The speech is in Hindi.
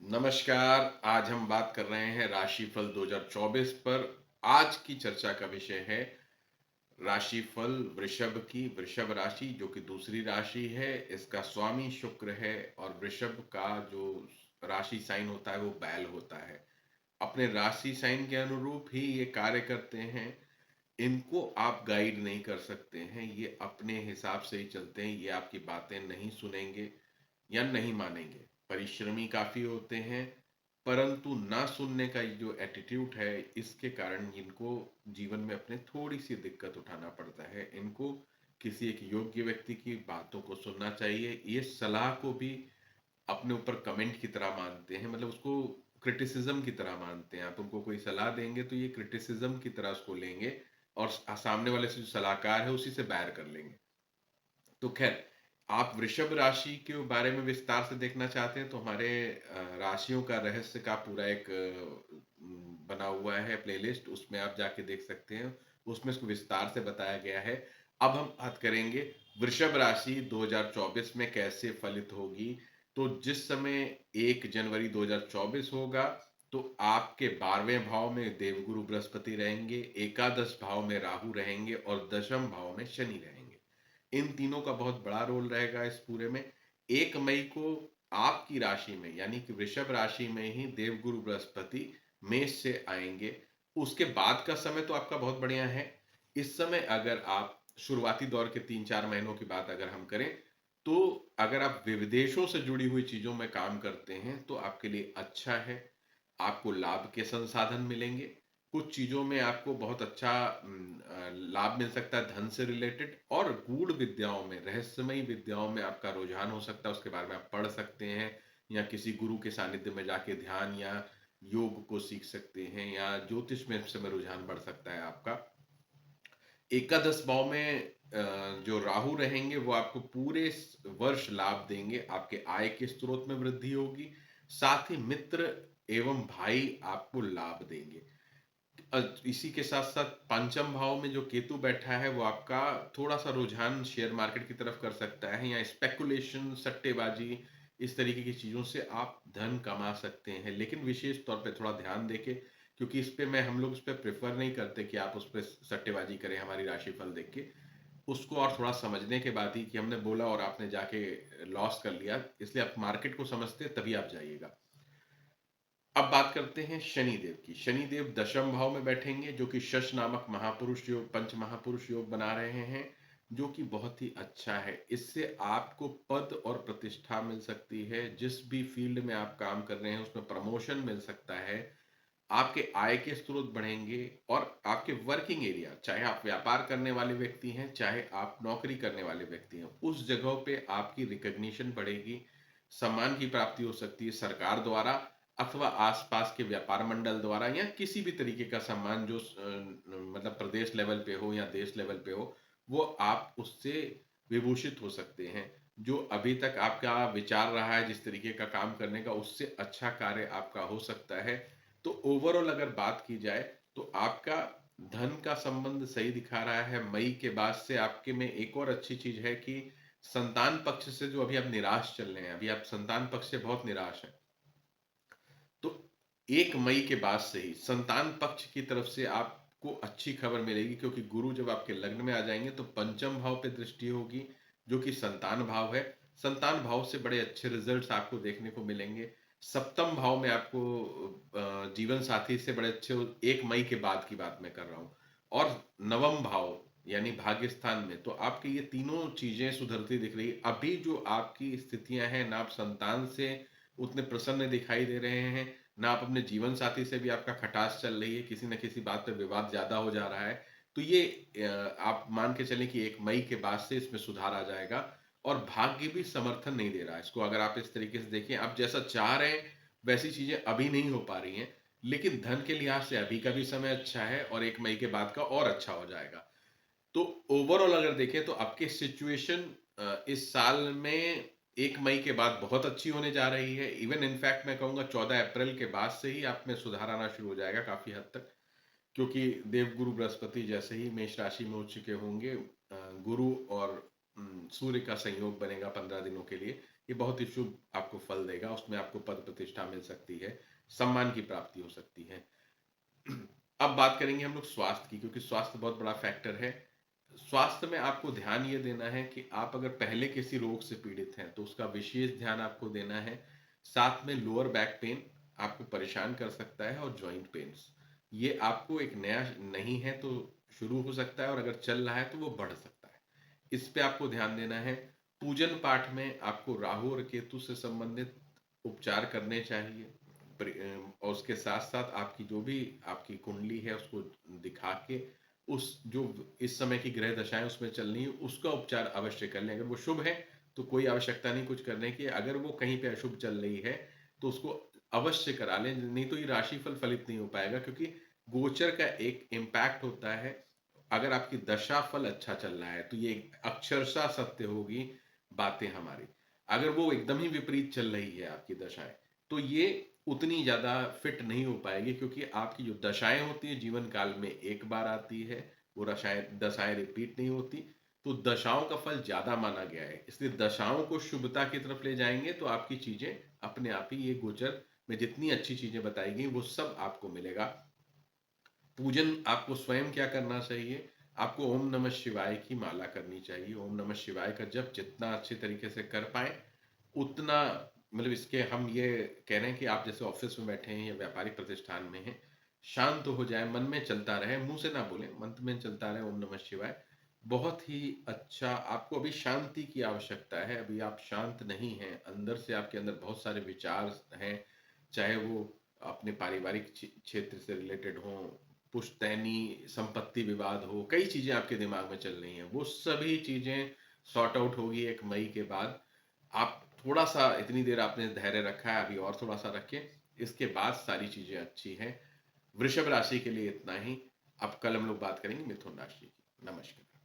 नमस्कार। आज हम बात कर रहे हैं राशिफल 2024 पर। आज की चर्चा का विषय है राशिफल वृषभ की। वृषभ राशि जो कि दूसरी राशि है, इसका स्वामी शुक्र है और वृषभ का जो राशि साइन होता है वो बैल होता है। अपने राशि साइन के अनुरूप ही ये कार्य करते हैं। इनको आप गाइड नहीं कर सकते हैं, ये अपने हिसाब से ही चलते हैं। ये आपकी बातें नहीं सुनेंगे या नहीं मानेंगे। परिश्रमी काफ़ी होते हैं, परंतु ना सुनने का ये जो एटीट्यूड है, इसके कारण इनको जीवन में अपने थोड़ी-सी दिक्कत उठाना पड़ता है। इनको किसी एक योग्य व्यक्ति की बातों को सुनना चाहिए। ये सलाह को भी अपने ऊपर कमेंट की तरह मानते हैं, मतलब उसको क्रिटिसिज़्म की तरह मानते हैं। आप उनको कोई सलाह देंगे तो ये क्रिटिसिज़्म की तरह उसको लेंगे और सामने वाले से जो सलाहकार है, उसी से बैर कर लेंगे। तो खैर, आप वृषभ राशि के बारे में विस्तार से देखना चाहते हैं तो हमारे राशियों का रहस्य का पूरा एक बना हुआ है प्लेलिस्ट, उसमें आप जाके देख सकते हैं। उसमें इसको विस्तार से बताया गया है। अब हम बात करेंगे वृषभ राशि 2024 में कैसे फलित होगी। तो जिस समय 1 जनवरी 2024 होगा, तो आपके 12वें भाव में देवगुरु बृहस्पति रहेंगे, एकादश भाव में राहु रहेंगे और दशम भाव में शनि रहेंगे। इन तीनों का बहुत बड़ा रोल रहेगा इस पूरे में। 1 मई को आपकी राशि में यानी कि वृषभ राशि में ही देवगुरु बृहस्पति मेष से आएँगे। उसके बाद का समय तो आपका बहुत बढ़िया है। इस समय अगर आप शुरुआती दौर के 3-4 महीनों की बात अगर हम करें, तो अगर आप विदेशों से जुड़ी हुई चीज़ों में काम करते हैं, तो आपके लिए अच्छा है। आपको लाभ के संसाधन मिलेंगे। कुछ चीज़ों में आपको बहुत अच्छा लाभ मिल सकता है धन से रिलेटेड, और गूढ़ विद्याओं में, रहस्यमयी विद्याओं में आपका रुझान हो सकता है। उसके बारे में आप पढ़ सकते हैं या किसी गुरु के सानिध्य में जाके ध्यान या योग को सीख सकते हैं, या ज्योतिष में इस समय रुझान बढ़ सकता है आपका। एकादश भाव में जो राहु रहेंगे वो आपको पूरे वर्ष लाभ देंगे। आपके आय के स्रोत में वृद्धि होगी। साथ ही मित्र एवं भाई आपको लाभ देंगे। इसी के साथ साथ पंचम भाव में जो केतु बैठा है वो आपका थोड़ा सा रुझान शेयर मार्केट की तरफ कर सकता है, या स्पेकुलेशन, सट्टेबाजी, इस तरीके की चीज़ों से आप धन कमा सकते हैं। लेकिन विशेष तौर पे थोड़ा ध्यान देके, क्योंकि इस पे हम लोग इस पे प्रेफर नहीं करते कि आप उस पे सट्टेबाजी करें हमारी राशिफल देख के। उसको और थोड़ा समझने के बाद ही, कि हमने बोला और आपने जाके लॉस कर लिया, इसलिए आप मार्केट को समझते हैं तभी आप जाइएगा। अब बात करते हैं शनिदेव की। शनिदेव दशम भाव में बैठेंगे, जो कि शश नामक महापुरुष योग, पंच महापुरुष योग बना रहे हैं, जो कि बहुत ही अच्छा है। इससे आपको पद और प्रतिष्ठा मिल सकती है। जिस भी फील्ड में आप काम कर रहे हैं उसमें प्रमोशन मिल सकता है। आपके आय के स्रोत बढ़ेंगे और आपके वर्किंग एरिया, चाहे आप व्यापार करने वाले व्यक्ति हैं, चाहे आप नौकरी करने वाले व्यक्ति हैं, उस जगहों पे आपकी रिकॉग्निशन बढ़ेगी। सम्मान की प्राप्ति हो सकती है सरकार द्वारा, अथवा आसपास के व्यापार मंडल द्वारा, या किसी भी तरीके का सम्मान जो मतलब प्रदेश लेवल पे हो या देश लेवल पे हो, वो आप उससे विभूषित हो सकते हैं। जो अभी तक आपका विचार रहा है जिस तरीके का काम करने का, उससे अच्छा कार्य आपका हो सकता है। तो ओवरऑल अगर बात की जाए, तो आपका धन का संबंध सही दिखा रहा है। मई के बाद से आपके में एक और अच्छी चीज है कि संतान पक्ष से जो अभी आप निराश चल रहे हैं, अभी आप संतान पक्ष से बहुत निराश हैं, तो 1 मई के बाद से ही संतान पक्ष की तरफ से आपको अच्छी खबर मिलेगी, क्योंकि गुरु जब आपके लग्न में आ जाएंगे तो पंचम भाव पे दृष्टि होगी, जो कि संतान भाव है। संतान भाव से बड़े अच्छे रिजल्ट्स आपको देखने को मिलेंगे। सप्तम भाव में आपको जीवन साथी से बड़े अच्छे, 1 मई के बाद की बात मैं कर रहा हूँ। और नवम भाव यानी भाग्य स्थान में तो आपकी ये तीनों चीजें सुधरती दिख रही है। अभी जो आपकी स्थितियां हैं, ना आप संतान से उतने प्रसन्न दिखाई दे रहे हैं, ना आप अपने जीवन साथी से भी आपका खटास चल रही है, किसी न किसी बात पे विवाद ज़्यादा हो जा रहा है। तो ये आप मान के चलें कि 1 मई के बाद से इसमें सुधार आ जाएगा। और भाग्य भी समर्थन नहीं दे रहा है इसको, अगर आप इस तरीके से देखें, आप जैसा चाह रहे हैं वैसी चीज़ें अभी नहीं हो पा रही हैं। लेकिन धन के लिहाज से अभी का भी समय अच्छा है और 1 मई के बाद का और अच्छा हो जाएगा। तो ओवरऑल अगर देखें तो आपकी सिचुएशन इस साल में 1 मई के बाद बहुत अच्छी होने जा रही है। इवन इनफैक्ट मैं कहूँगा 14 अप्रैल के बाद से ही आप में सुधार आना शुरू हो जाएगा काफ़ी हद तक। क्योंकि देवगुरु बृहस्पति जैसे ही मेष राशि में उच्च के होंगे, गुरु और सूर्य का संयोग बनेगा 15 दिनों के लिए। ये बहुत ही शुभ आपको फल देगा। उसमें आपको पद प्रतिष्ठा मिल सकती है, सम्मान की प्राप्ति हो सकती है। अब बात करेंगे हम लोग स्वास्थ्य की, क्योंकि स्वास्थ्य बहुत बड़ा फैक्टर है। स्वास्थ्य में आपको ध्यान ये देना है कि आप अगर पहले किसी रोग से पीड़ित हैं तो उसका विशेष ध्यान आपको देना है। साथ में लोअर बैक पेन आपको परेशान कर सकता है, और जॉइंट पेन्स, ये आपको एक नया नहीं है तो शुरू हो सकता है, और अगर चल रहा है तो वो बढ़ सकता है। इस पे आपको ध्यान देना है। पूजन पाठ में आपको राहु और केतु से संबंधित उपचार करने चाहिए। और उसके साथ साथ आपकी जो भी आपकी कुंडली है उसको दिखा के, उस जो इस समय की ग्रह दशाएं उसमें चल रही है उसका उपचार अवश्य कर लें। अगर वो शुभ है तो कोई आवश्यकता नहीं कुछ करने की, अगर वो कहीं पे अशुभ चल रही है तो उसको अवश्य करा लें, नहीं तो ये राशिफल फलित नहीं हो पाएगा। क्योंकि गोचर का एक इम्पैक्ट होता है। अगर आपकी दशा फल अच्छा चल रहा है तो ये अक्षरशः सत्य होगी बातें हमारी। अगर वो एकदम ही विपरीत चल रही है आपकी दशाएं, तो ये उतनी ज़्यादा फिट नहीं हो पाएगी, क्योंकि आपकी जो दशाएं होती है जीवन काल में एक बार आती है, वो दशाएं दशाएं रिपीट नहीं होती। तो दशाओं का फल ज़्यादा माना गया है, इसलिए दशाओं को शुभता की तरफ ले जाएंगे तो आपकी चीज़ें अपने आप ही, ये गोचर में जितनी अच्छी चीज़ें बताई गई वो सब आपको मिलेगा। पूजन आपको स्वयं क्या करना चाहिए? आपको ओम नमः शिवाय की माला करनी चाहिए। ओम नमः शिवाय का जप जितना अच्छे तरीके से कर पाएँ, उतना, मतलब इसके हम ये कह रहे हैं कि आप जैसे ऑफ़िस में बैठे हैं या व्यापारिक प्रतिष्ठान में हैं, शांत हो जाएँ, मन में चलता रहे, मुँह से ना बोलें, मन में चलता रहे ओम नमः शिवाय। बहुत ही अच्छा, आपको अभी शांति की आवश्यकता है, अभी आप शांत नहीं हैं, अंदर से आपके अंदर बहुत सारे विचार हैं, चाहे वो अपने पारिवारिक क्षेत्र से रिलेटेड हों, पुश्तैनी संपत्ति विवाद हो, कई चीज़ें आपके दिमाग में चल रही हैं, वो सभी चीज़ें सॉर्ट आउट होगी 1 मई के बाद। आप थोड़ा-सा, इतनी देर आपने धैर्य रखा है, अभी और थोड़ा-सा रखें, इसके बाद सारी चीज़ें अच्छी हैं। वृषभ राशि के लिए इतना ही। अब कल हम लोग बात करेंगे मिथुन राशि की। नमस्कार।